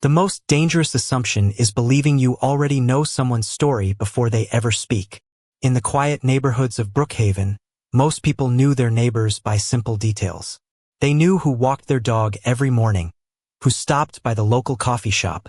The most dangerous assumption is believing you already know someone's story before they ever speak. In the quiet neighborhoods of Brookhaven, most people knew their neighbors by simple details. They knew who walked their dog every morning, who stopped by the local coffee shop,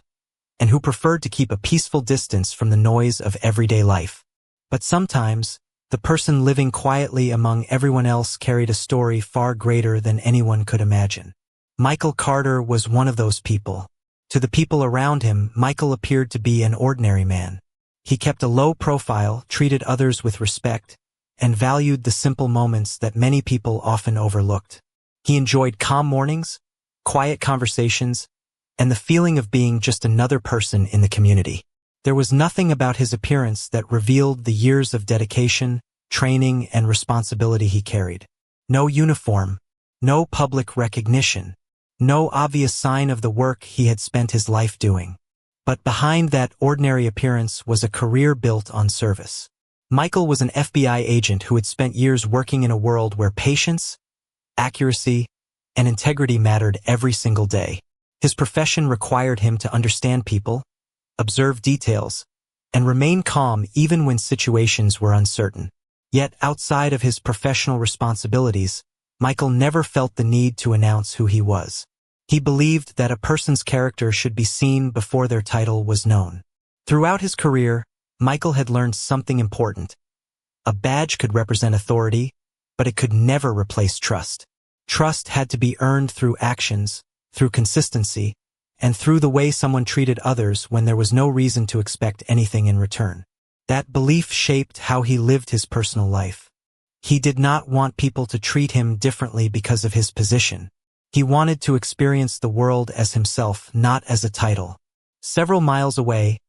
and who preferred to keep a peaceful distance from the noise of everyday life. But sometimes, the person living quietly among everyone else carried a story far greater than anyone could imagine. Michael Carter was one of those people. To the people around him, Michael appeared to be an ordinary man. He kept a low profile, treated others with respect, and valued the simple moments that many people often overlooked. He enjoyed calm mornings, quiet conversations, and the feeling of being just another person in the community. There was nothing about his appearance that revealed the years of dedication, training, and responsibility he carried. No uniform, no public recognition, no obvious sign of the work he had spent his life doing. But behind that ordinary appearance was a career built on service. Michael was an FBI agent who had spent years working in a world where patience, accuracy, and integrity mattered every single day. His profession required him to understand people, observe details, and remain calm even when situations were uncertain. Yet outside of his professional responsibilities, Michael never felt the need to announce who he was. He believed that a person's character should be seen before their title was known. Throughout his career, Michael had learned something important. A badge could represent authority, but it could never replace trust. Trust had to be earned through actions, through consistency, and through the way someone treated others when there was no reason to expect anything in return. That belief shaped how he lived his personal life. He did not want people to treat him differently because of his position. He wanted to experience the world as himself, not as a title. Several miles away,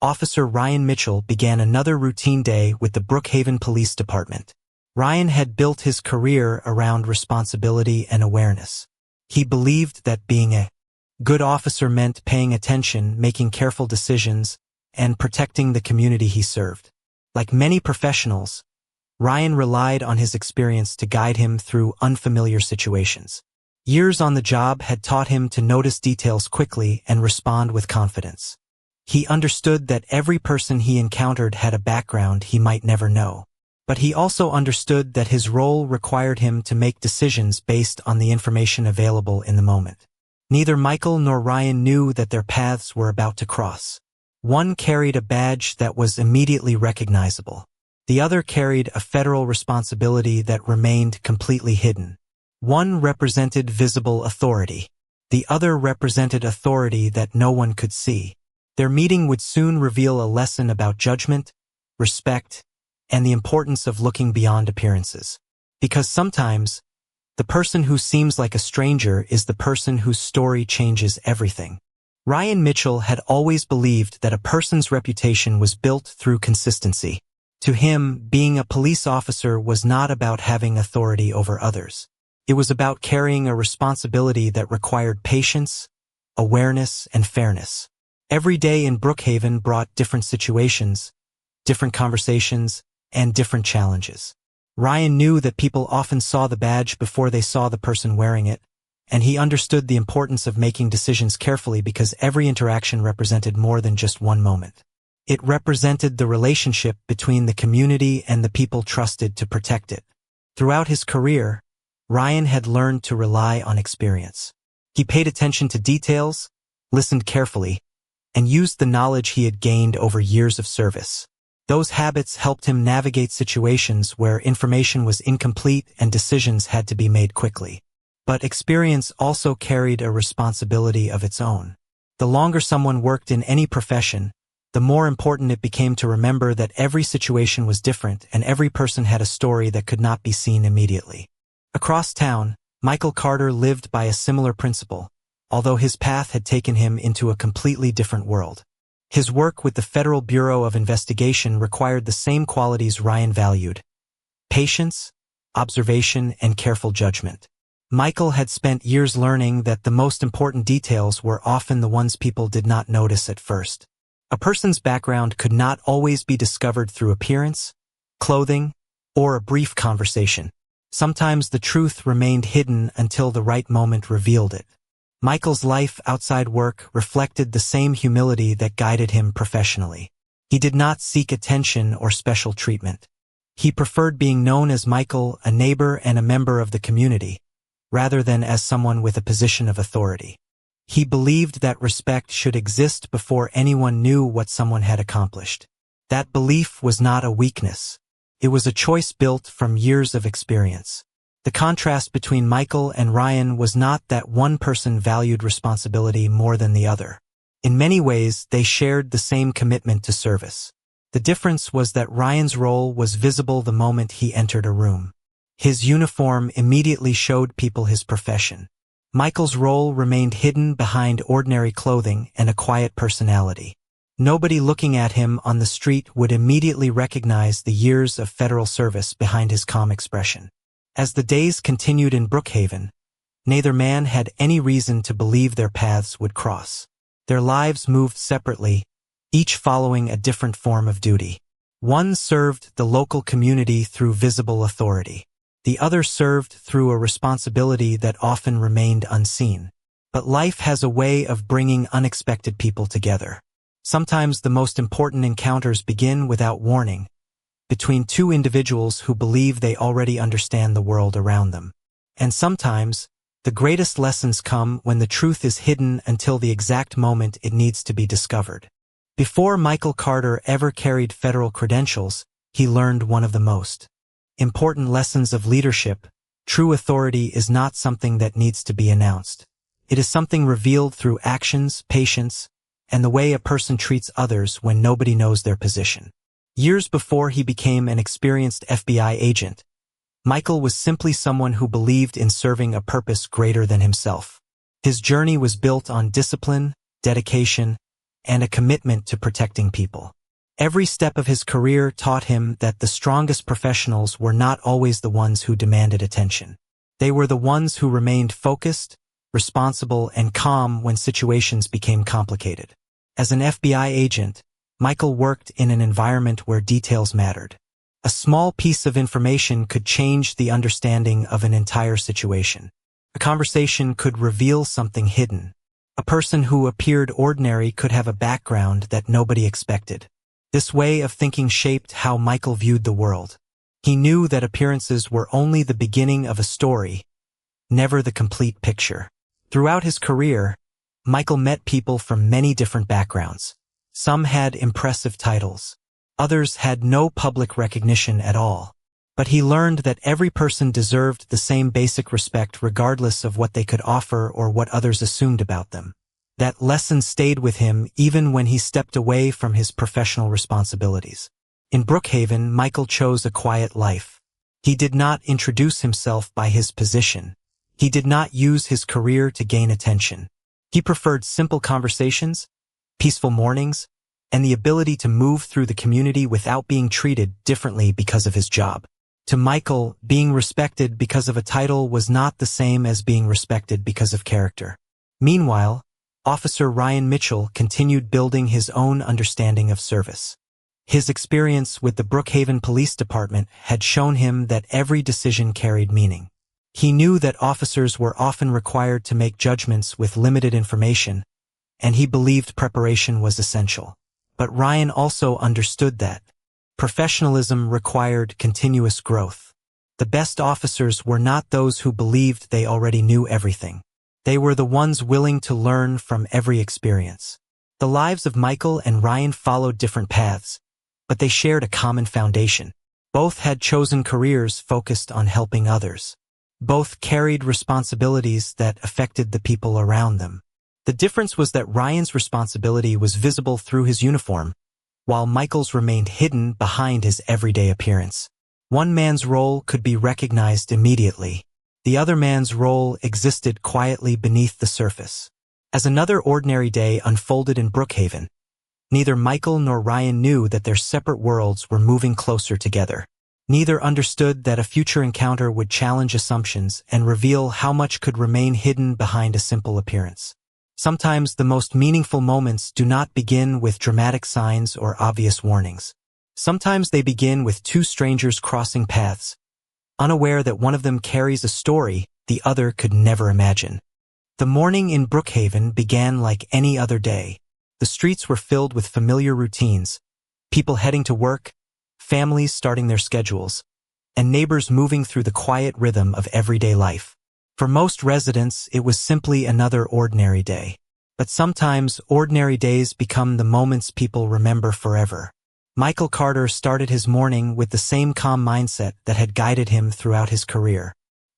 Officer Ryan Mitchell began another routine day with the Brookhaven Police Department. Ryan had built his career around responsibility and awareness. He believed that being a good officer meant paying attention, making careful decisions, and protecting the community he served. Like many professionals, Ryan relied on his experience to guide him through unfamiliar situations. Years on the job had taught him to notice details quickly and respond with confidence. He understood that every person he encountered had a background he might never know. But he also understood that his role required him to make decisions based on the information available in the moment. Neither Michael nor Ryan knew that their paths were about to cross. One carried a badge that was immediately recognizable. The other carried a federal responsibility that remained completely hidden. One represented visible authority. The other represented authority that no one could see. Their meeting would soon reveal a lesson about judgment, respect, and the importance of looking beyond appearances. Because sometimes, the person who seems like a stranger is the person whose story changes everything. Ryan Mitchell had always believed that a person's reputation was built through consistency. To him, being a police officer was not about having authority over others. It was about carrying a responsibility that required patience, awareness, and fairness. Every day in Brookhaven brought different situations, different conversations, and different challenges. Ryan knew that people often saw the badge before they saw the person wearing it, and he understood the importance of making decisions carefully because every interaction represented more than just one moment. It represented the relationship between the community and the people trusted to protect it. Throughout his career, Ryan had learned to rely on experience. He paid attention to details, listened carefully, and used the knowledge he had gained over years of service. Those habits helped him navigate situations where information was incomplete and decisions had to be made quickly. But experience also carried a responsibility of its own. The longer someone worked in any profession, the more important it became to remember that every situation was different and every person had a story that could not be seen immediately. Across town, Michael Carter lived by a similar principle, although his path had taken him into a completely different world. His work with the Federal Bureau of Investigation required the same qualities Ryan valued: patience, observation, and careful judgment. Michael had spent years learning that the most important details were often the ones people did not notice at first. A person's background could not always be discovered through appearance, clothing, or a brief conversation. Sometimes the truth remained hidden until the right moment revealed it. Michael's life outside work reflected the same humility that guided him professionally. He did not seek attention or special treatment. He preferred being known as Michael, a neighbor and a member of the community, rather than as someone with a position of authority. He believed that respect should exist before anyone knew what someone had accomplished. That belief was not a weakness. It was a choice built from years of experience. The contrast between Michael and Ryan was not that one person valued responsibility more than the other. In many ways, they shared the same commitment to service. The difference was that Ryan's role was visible the moment he entered a room. His uniform immediately showed people his profession. Michael's role remained hidden behind ordinary clothing and a quiet personality. Nobody looking at him on the street would immediately recognize the years of federal service behind his calm expression. As the days continued in Brookhaven, neither man had any reason to believe their paths would cross. Their lives moved separately, each following a different form of duty. One served the local community through visible authority. The other served through a responsibility that often remained unseen. But life has a way of bringing unexpected people together. Sometimes the most important encounters begin without warning, between two individuals who believe they already understand the world around them. And sometimes, the greatest lessons come when the truth is hidden until the exact moment it needs to be discovered. Before Michael Carter ever carried federal credentials, he learned one of the most important lessons of leadership. True authority is not something that needs to be announced. It is something revealed through actions, patience, and the way a person treats others when nobody knows their position. Years before he became an experienced FBI agent, Michael was simply someone who believed in serving a purpose greater than himself. His journey was built on discipline, dedication, and a commitment to protecting people. Every step of his career taught him that the strongest professionals were not always the ones who demanded attention. They were the ones who remained focused, responsible, and calm when situations became complicated. As an FBI agent, Michael worked in an environment where details mattered. A small piece of information could change the understanding of an entire situation. A conversation could reveal something hidden. A person who appeared ordinary could have a background that nobody expected. This way of thinking shaped how Michael viewed the world. He knew that appearances were only the beginning of a story, never the complete picture. Throughout his career, Michael met people from many different backgrounds. Some had impressive titles. Others had no public recognition at all. But he learned that every person deserved the same basic respect regardless of what they could offer or what others assumed about them. That lesson stayed with him even when he stepped away from his professional responsibilities. In Brookhaven, Michael chose a quiet life. He did not introduce himself by his position. He did not use his career to gain attention. He preferred simple conversations, peaceful mornings, and the ability to move through the community without being treated differently because of his job. To Michael, being respected because of a title was not the same as being respected because of character. Meanwhile, Officer Ryan Mitchell continued building his own understanding of service. His experience with the Brookhaven Police Department had shown him that every decision carried meaning. He knew that officers were often required to make judgments with limited information, and he believed preparation was essential. But Ryan also understood that professionalism required continuous growth. The best officers were not those who believed they already knew everything. They were the ones willing to learn from every experience. The lives of Michael and Ryan followed different paths, but they shared a common foundation. Both had chosen careers focused on helping others. Both carried responsibilities that affected the people around them. The difference was that Ryan's responsibility was visible through his uniform, while Michael's remained hidden behind his everyday appearance. One man's role could be recognized immediately. The other man's role existed quietly beneath the surface. As another ordinary day unfolded in Brookhaven, neither Michael nor Ryan knew that their separate worlds were moving closer together. Neither understood that a future encounter would challenge assumptions and reveal how much could remain hidden behind a simple appearance. Sometimes the most meaningful moments do not begin with dramatic signs or obvious warnings. Sometimes they begin with two strangers crossing paths, unaware that one of them carries a story the other could never imagine. The morning in Brookhaven began like any other day. The streets were filled with familiar routines, people heading to work, families starting their schedules, and neighbors moving through the quiet rhythm of everyday life. For most residents, it was simply another ordinary day. But sometimes, ordinary days become the moments people remember forever. Michael Carter started his morning with the same calm mindset that had guided him throughout his career.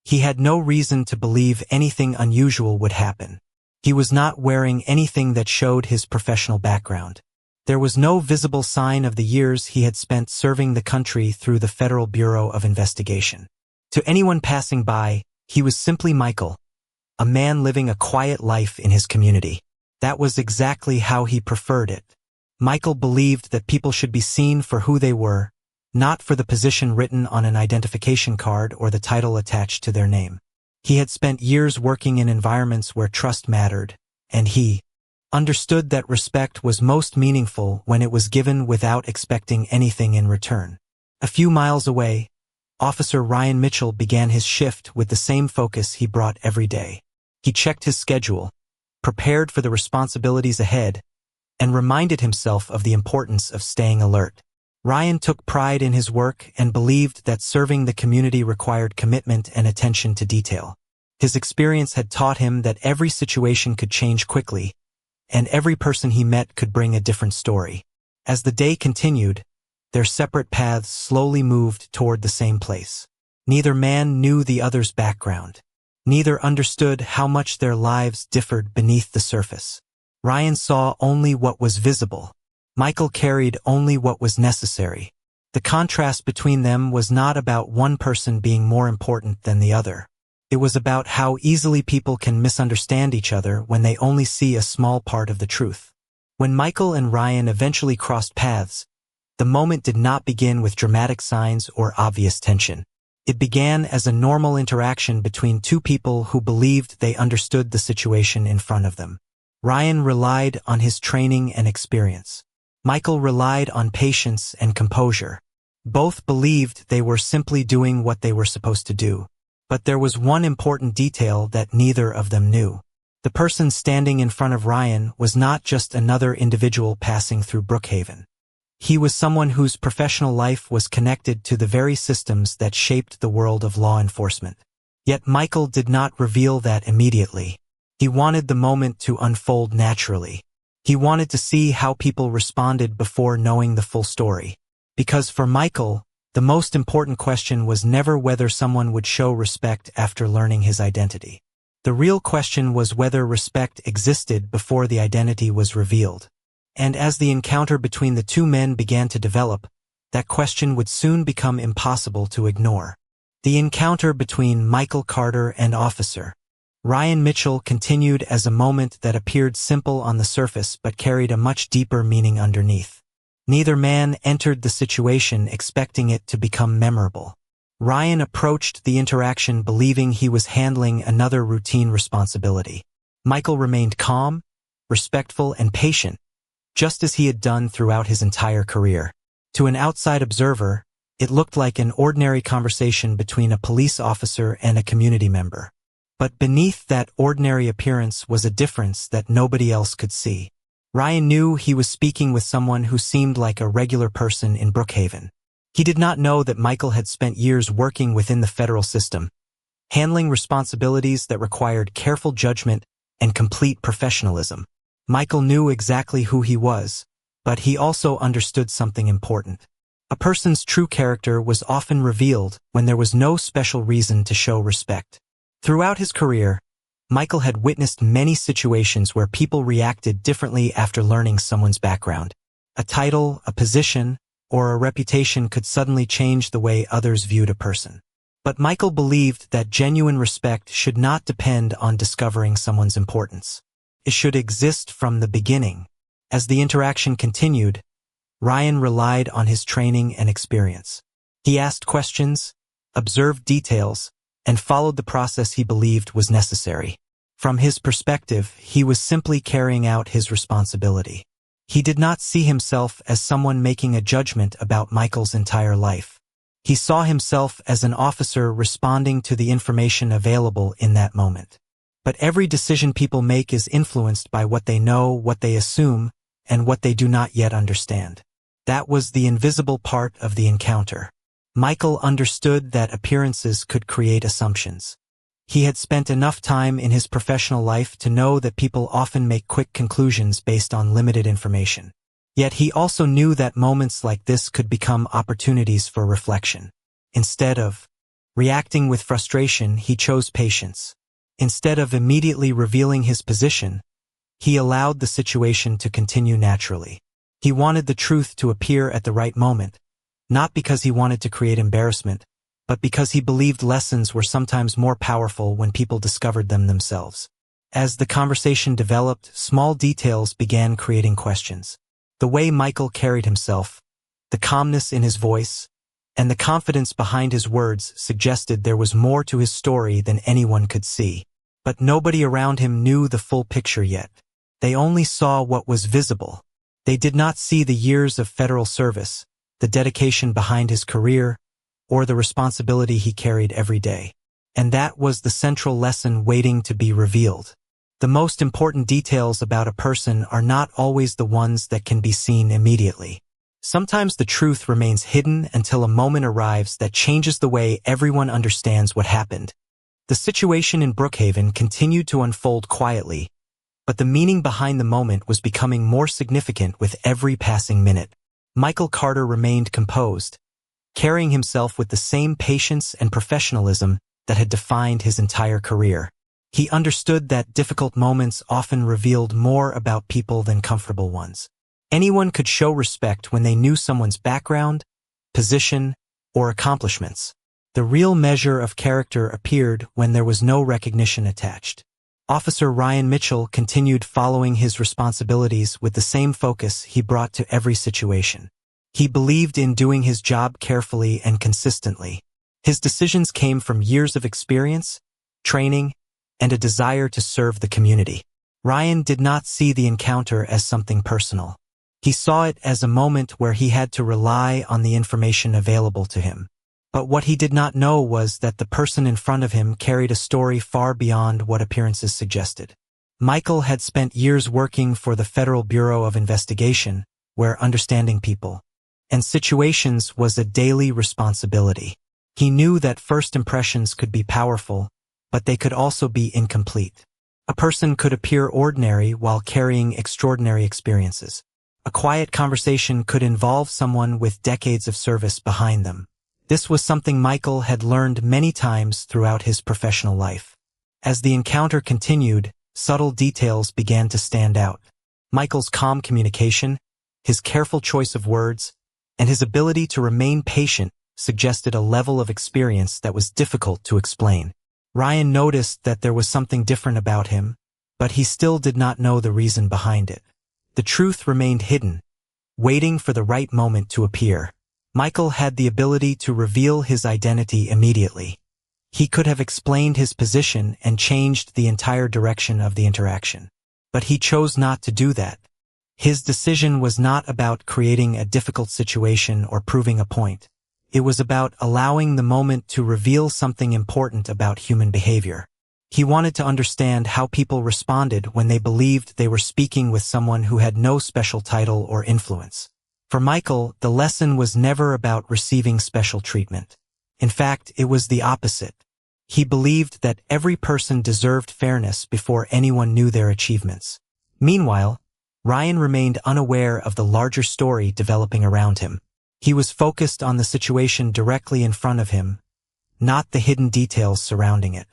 He had no reason to believe anything unusual would happen. He was not wearing anything that showed his professional background. There was no visible sign of the years he had spent serving the country through the Federal Bureau of Investigation. To anyone passing by, he was simply Michael, a man living a quiet life in his community. That was exactly how he preferred it. Michael believed that people should be seen for who they were, not for the position written on an identification card or the title attached to their name. He had spent years working in environments where trust mattered, and he understood that respect was most meaningful when it was given without expecting anything in return. A few miles away, Officer Ryan Mitchell began his shift with the same focus he brought every day. He checked his schedule, prepared for the responsibilities ahead, and reminded himself of the importance of staying alert. Ryan took pride in his work and believed that serving the community required commitment and attention to detail. His experience had taught him that every situation could change quickly, and every person he met could bring a different story. As the day continued, their separate paths slowly moved toward the same place. Neither man knew the other's background. Neither understood how much their lives differed beneath the surface. Ryan saw only what was visible. Michael carried only what was necessary. The contrast between them was not about one person being more important than the other. It was about how easily people can misunderstand each other when they only see a small part of the truth. When Michael and Ryan eventually crossed paths, the moment did not begin with dramatic signs or obvious tension. It began as a normal interaction between two people who believed they understood the situation in front of them. Ryan relied on his training and experience. Michael relied on patience and composure. Both believed they were simply doing what they were supposed to do. But there was one important detail that neither of them knew. The person standing in front of Ryan was not just another individual passing through Brookhaven. He was someone whose professional life was connected to the very systems that shaped the world of law enforcement. Yet Michael did not reveal that immediately. He wanted the moment to unfold naturally. He wanted to see how people responded before knowing the full story. Because for Michael, the most important question was never whether someone would show respect after learning his identity. The real question was whether respect existed before the identity was revealed. And as the encounter between the two men began to develop, that question would soon become impossible to ignore. The encounter between Michael Carter and Officer Ryan Mitchell continued as a moment that appeared simple on the surface but carried a much deeper meaning underneath. Neither man entered the situation expecting it to become memorable. Ryan approached the interaction believing he was handling another routine responsibility. Michael remained calm, respectful, and patient, just as he had done throughout his entire career. To an outside observer, it looked like an ordinary conversation between a police officer and a community member. But beneath that ordinary appearance was a difference that nobody else could see. Ryan knew he was speaking with someone who seemed like a regular person in Brookhaven. He did not know that Michael had spent years working within the federal system, handling responsibilities that required careful judgment and complete professionalism. Michael knew exactly who he was, but he also understood something important. A person's true character was often revealed when there was no special reason to show respect. Throughout his career, Michael had witnessed many situations where people reacted differently after learning someone's background. A title, a position, or a reputation could suddenly change the way others viewed a person. But Michael believed that genuine respect should not depend on discovering someone's importance. It should exist from the beginning. As the interaction continued, Ryan relied on his training and experience. He asked questions, observed details, and followed the process he believed was necessary. From his perspective, he was simply carrying out his responsibility. He did not see himself as someone making a judgment about Michael's entire life. He saw himself as an officer responding to the information available in that moment. But every decision people make is influenced by what they know, what they assume, and what they do not yet understand. That was the invisible part of the encounter. Michael understood that appearances could create assumptions. He had spent enough time in his professional life to know that people often make quick conclusions based on limited information. Yet he also knew that moments like this could become opportunities for reflection. Instead of reacting with frustration, he chose patience. Instead of immediately revealing his position, he allowed the situation to continue naturally. He wanted the truth to appear at the right moment, not because he wanted to create embarrassment, but because he believed lessons were sometimes more powerful when people discovered them themselves. As the conversation developed, small details began creating questions. The way Michael carried himself, the calmness in his voice, and the confidence behind his words suggested there was more to his story than anyone could see. But nobody around him knew the full picture yet. They only saw what was visible. They did not see the years of federal service, the dedication behind his career, or the responsibility he carried every day. And that was the central lesson waiting to be revealed. The most important details about a person are not always the ones that can be seen immediately. Sometimes the truth remains hidden until a moment arrives that changes the way everyone understands what happened. The situation in Brookhaven continued to unfold quietly, but the meaning behind the moment was becoming more significant with every passing minute. Michael Carter remained composed, carrying himself with the same patience and professionalism that had defined his entire career. He understood that difficult moments often revealed more about people than comfortable ones. Anyone could show respect when they knew someone's background, position, or accomplishments. The real measure of character appeared when there was no recognition attached. Officer Ryan Mitchell continued following his responsibilities with the same focus he brought to every situation. He believed in doing his job carefully and consistently. His decisions came from years of experience, training, and a desire to serve the community. Ryan did not see the encounter as something personal. He saw it as a moment where he had to rely on the information available to him. But what he did not know was that the person in front of him carried a story far beyond what appearances suggested. Michael had spent years working for the Federal Bureau of Investigation, where understanding people and situations was a daily responsibility. He knew that first impressions could be powerful, but they could also be incomplete. A person could appear ordinary while carrying extraordinary experiences. A quiet conversation could involve someone with decades of service behind them. This was something Michael had learned many times throughout his professional life. As the encounter continued, subtle details began to stand out. Michael's calm communication, his careful choice of words, and his ability to remain patient suggested a level of experience that was difficult to explain. Ryan noticed that there was something different about him, but he still did not know the reason behind it. The truth remained hidden, waiting for the right moment to appear. Michael had the ability to reveal his identity immediately. He could have explained his position and changed the entire direction of the interaction. But he chose not to do that. His decision was not about creating a difficult situation or proving a point. It was about allowing the moment to reveal something important about human behavior. He wanted to understand how people responded when they believed they were speaking with someone who had no special title or influence. For Michael, the lesson was never about receiving special treatment. In fact, it was the opposite. He believed that every person deserved fairness before anyone knew their achievements. Meanwhile, Ryan remained unaware of the larger story developing around him. He was focused on the situation directly in front of him, not the hidden details surrounding it.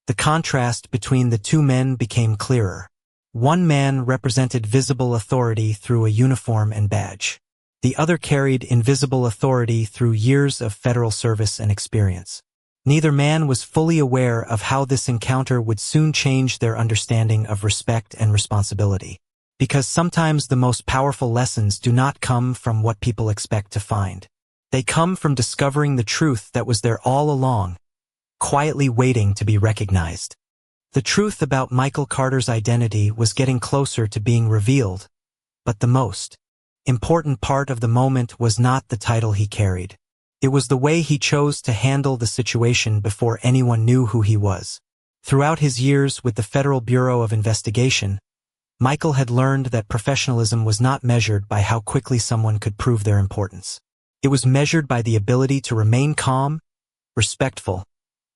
The contrast between the two men became clearer. One man represented visible authority through a uniform and badge. The other carried invisible authority through years of federal service and experience. Neither man was fully aware of how this encounter would soon change their understanding of respect and responsibility. Because sometimes the most powerful lessons do not come from what people expect to find. They come from discovering the truth that was there all along, quietly waiting to be recognized. The truth about Michael Carter's identity was getting closer to being revealed, but the most important part of the moment was not the title he carried. It was the way he chose to handle the situation before anyone knew who he was. Throughout his years with the Federal Bureau of Investigation, Michael had learned that professionalism was not measured by how quickly someone could prove their importance. It was measured by the ability to remain calm, respectful,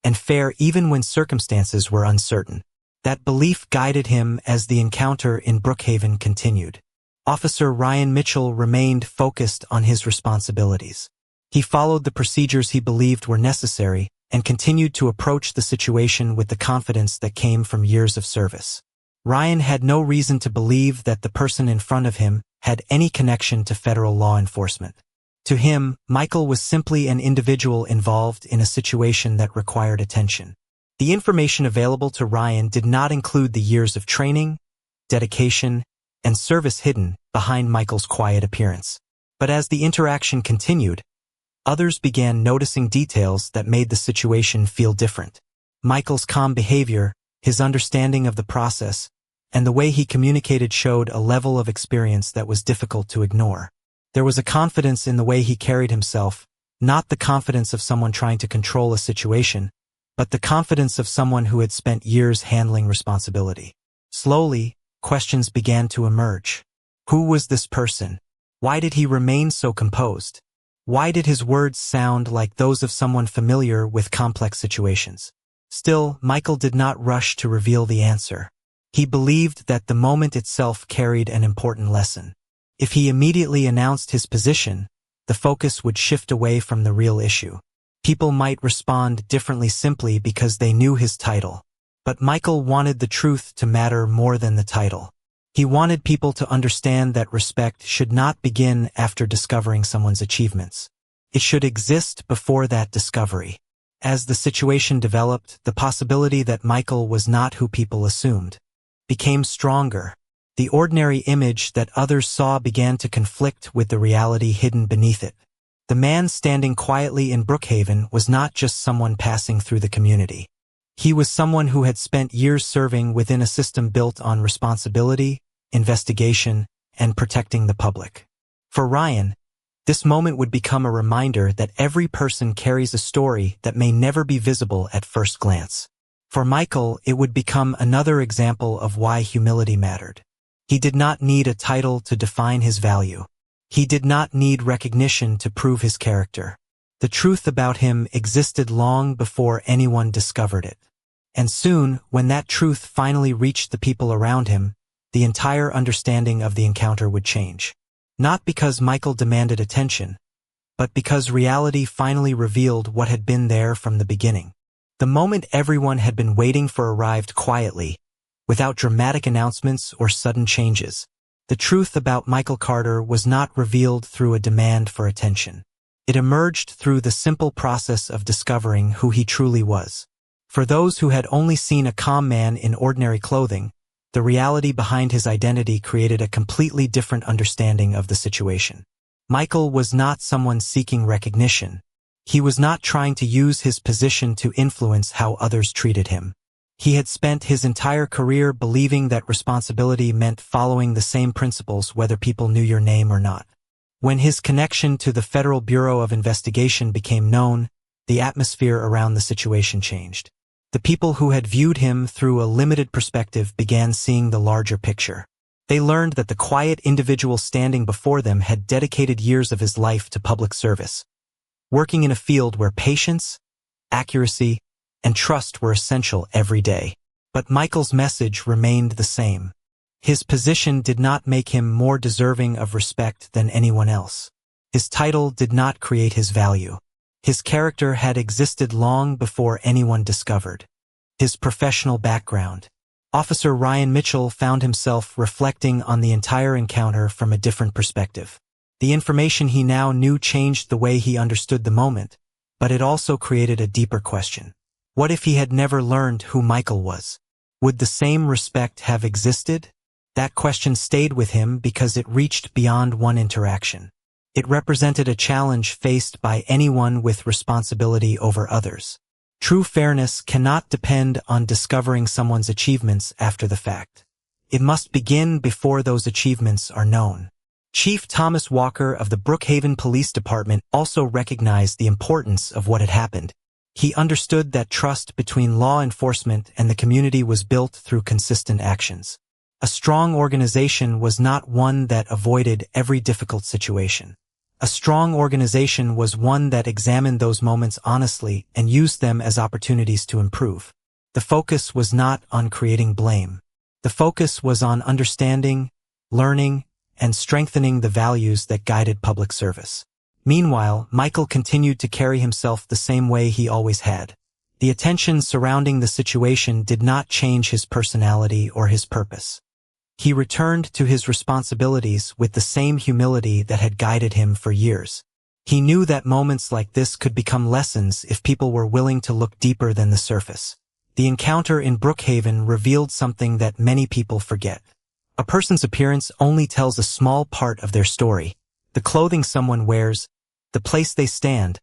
and fair even when circumstances were uncertain. That belief guided him as the encounter in Brookhaven continued. Officer Ryan Mitchell remained focused on his responsibilities. He followed the procedures he believed were necessary and continued to approach the situation with the confidence that came from years of service. Ryan had no reason to believe that the person in front of him had any connection to federal law enforcement. To him, Michael was simply an individual involved in a situation that required attention. The information available to Ryan did not include the years of training, dedication, and service hidden behind Michael's quiet appearance. But as the interaction continued, others began noticing details that made the situation feel different. Michael's calm behavior, his understanding of the process, and the way he communicated showed a level of experience that was difficult to ignore. There was a confidence in the way he carried himself, not the confidence of someone trying to control a situation, but the confidence of someone who had spent years handling responsibility. Slowly, questions began to emerge. Who was this person? Why did he remain so composed? Why did his words sound like those of someone familiar with complex situations? Still, Michael did not rush to reveal the answer. He believed that the moment itself carried an important lesson. If he immediately announced his position, the focus would shift away from the real issue. People might respond differently simply because they knew his title. But Michael wanted the truth to matter more than the title. He wanted people to understand that respect should not begin after discovering someone's achievements. It should exist before that discovery. As the situation developed, the possibility that Michael was not who people assumed became stronger. The ordinary image that others saw began to conflict with the reality hidden beneath it. The man standing quietly in Brookhaven was not just someone passing through the community. He was someone who had spent years serving within a system built on responsibility, investigation, and protecting the public. For Ryan, this moment would become a reminder that every person carries a story that may never be visible at first glance. For Michael, it would become another example of why humility mattered. He did not need a title to define his value. He did not need recognition to prove his character. The truth about him existed long before anyone discovered it. And soon, when that truth finally reached the people around him, the entire understanding of the encounter would change. Not because Michael demanded attention, but because reality finally revealed what had been there from the beginning. The moment everyone had been waiting for arrived quietly, without dramatic announcements or sudden changes. The truth about Michael Carter was not revealed through a demand for attention. It emerged through the simple process of discovering who he truly was. For those who had only seen a calm man in ordinary clothing, the reality behind his identity created a completely different understanding of the situation. Michael was not someone seeking recognition. He was not trying to use his position to influence how others treated him. He had spent his entire career believing that responsibility meant following the same principles whether people knew your name or not. When his connection to the Federal Bureau of Investigation became known, the atmosphere around the situation changed. The people who had viewed him through a limited perspective began seeing the larger picture. They learned that the quiet individual standing before them had dedicated years of his life to public service, working in a field where patience, accuracy, and trust were essential every day. But Michael's message remained the same. His position did not make him more deserving of respect than anyone else. His title did not create his value. His character had existed long before anyone discovered his professional background. Officer Ryan Mitchell found himself reflecting on the entire encounter from a different perspective. The information he now knew changed the way he understood the moment, but it also created a deeper question. What if he had never learned who Michael was? Would the same respect have existed? That question stayed with him because it reached beyond one interaction. It represented a challenge faced by anyone with responsibility over others. True fairness cannot depend on discovering someone's achievements after the fact. It must begin before those achievements are known. Chief Thomas Walker of the Brookhaven Police Department also recognized the importance of what had happened. He understood that trust between law enforcement and the community was built through consistent actions. A strong organization was not one that avoided every difficult situation. A strong organization was one that examined those moments honestly and used them as opportunities to improve. The focus was not on creating blame. The focus was on understanding, learning, and strengthening the values that guided public service. Meanwhile, Michael continued to carry himself the same way he always had. The attention surrounding the situation did not change his personality or his purpose. He returned to his responsibilities with the same humility that had guided him for years. He knew that moments like this could become lessons if people were willing to look deeper than the surface. The encounter in Brookhaven revealed something that many people forget. A person's appearance only tells a small part of their story. The clothing someone wears, the place they stand,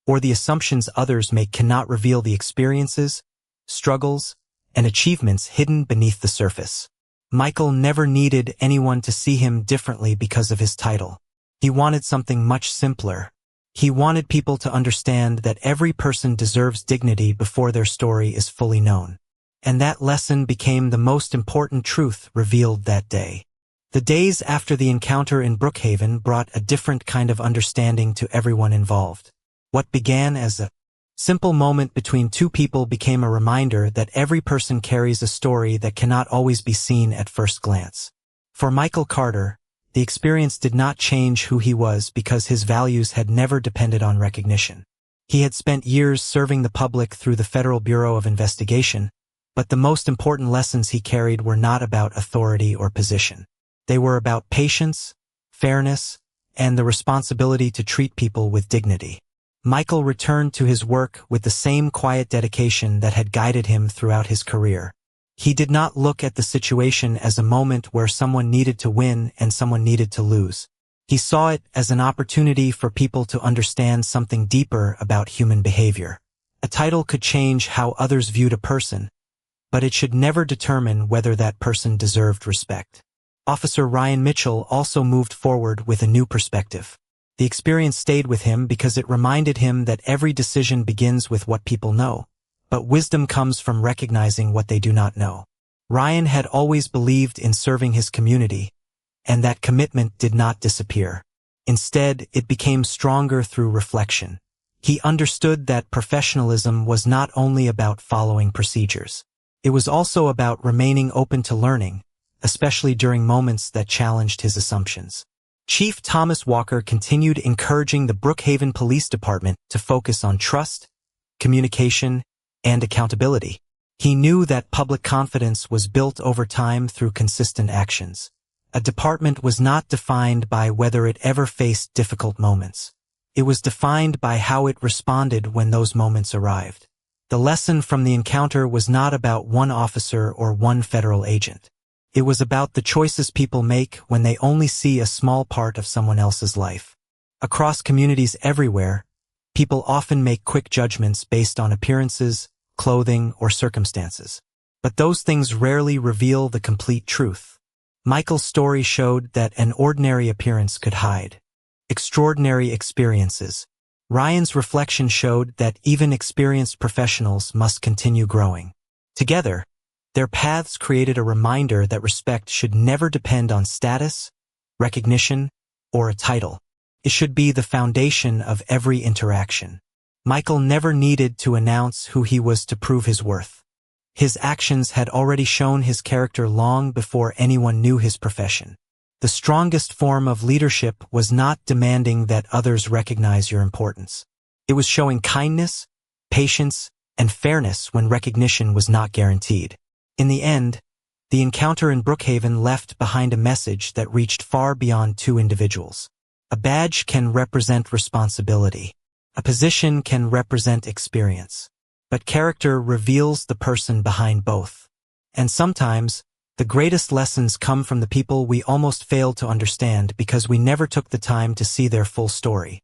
or the assumptions others make cannot reveal the experiences, struggles, and achievements hidden beneath the surface. Michael never needed anyone to see him differently because of his title. He wanted something much simpler. He wanted people to understand that every person deserves dignity before their story is fully known. And that lesson became the most important truth revealed that day. The days after the encounter in Brookhaven brought a different kind of understanding to everyone involved. What began as a simple moment between two people became a reminder that every person carries a story that cannot always be seen at first glance. For Michael Carter, the experience did not change who he was because his values had never depended on recognition. He had spent years serving the public through the Federal Bureau of Investigation, but the most important lessons he carried were not about authority or position. They were about patience, fairness, and the responsibility to treat people with dignity. Michael returned to his work with the same quiet dedication that had guided him throughout his career. He did not look at the situation as a moment where someone needed to win and someone needed to lose. He saw it as an opportunity for people to understand something deeper about human behavior. A title could change how others viewed a person, but it should never determine whether that person deserved respect. Officer Ryan Mitchell also moved forward with a new perspective. The experience stayed with him because it reminded him that every decision begins with what people know, but wisdom comes from recognizing what they do not know. Ryan had always believed in serving his community, and that commitment did not disappear. Instead, it became stronger through reflection. He understood that professionalism was not only about following procedures. It was also about remaining open to learning, especially during moments that challenged his assumptions. Chief Thomas Walker continued encouraging the Brookhaven Police Department to focus on trust, communication, and accountability. He knew that public confidence was built over time through consistent actions. A department was not defined by whether it ever faced difficult moments. It was defined by how it responded when those moments arrived. The lesson from the encounter was not about one officer or one federal agent. It was about the choices people make when they only see a small part of someone else's life. Across communities everywhere, people often make quick judgments based on appearances, clothing, or circumstances. But those things rarely reveal the complete truth. Michael's story showed that an ordinary appearance could hide extraordinary experiences. Ryan's reflection showed that even experienced professionals must continue growing. Together, their paths created a reminder that respect should never depend on status, recognition, or a title. It should be the foundation of every interaction. Michael never needed to announce who he was to prove his worth. His actions had already shown his character long before anyone knew his profession. The strongest form of leadership was not demanding that others recognize your importance. It was showing kindness, patience, and fairness when recognition was not guaranteed. In the end, the encounter in Brookhaven left behind a message that reached far beyond two individuals. A badge can represent responsibility. A position can represent experience. But character reveals the person behind both. And sometimes, the greatest lessons come from the people we almost failed to understand because we never took the time to see their full story.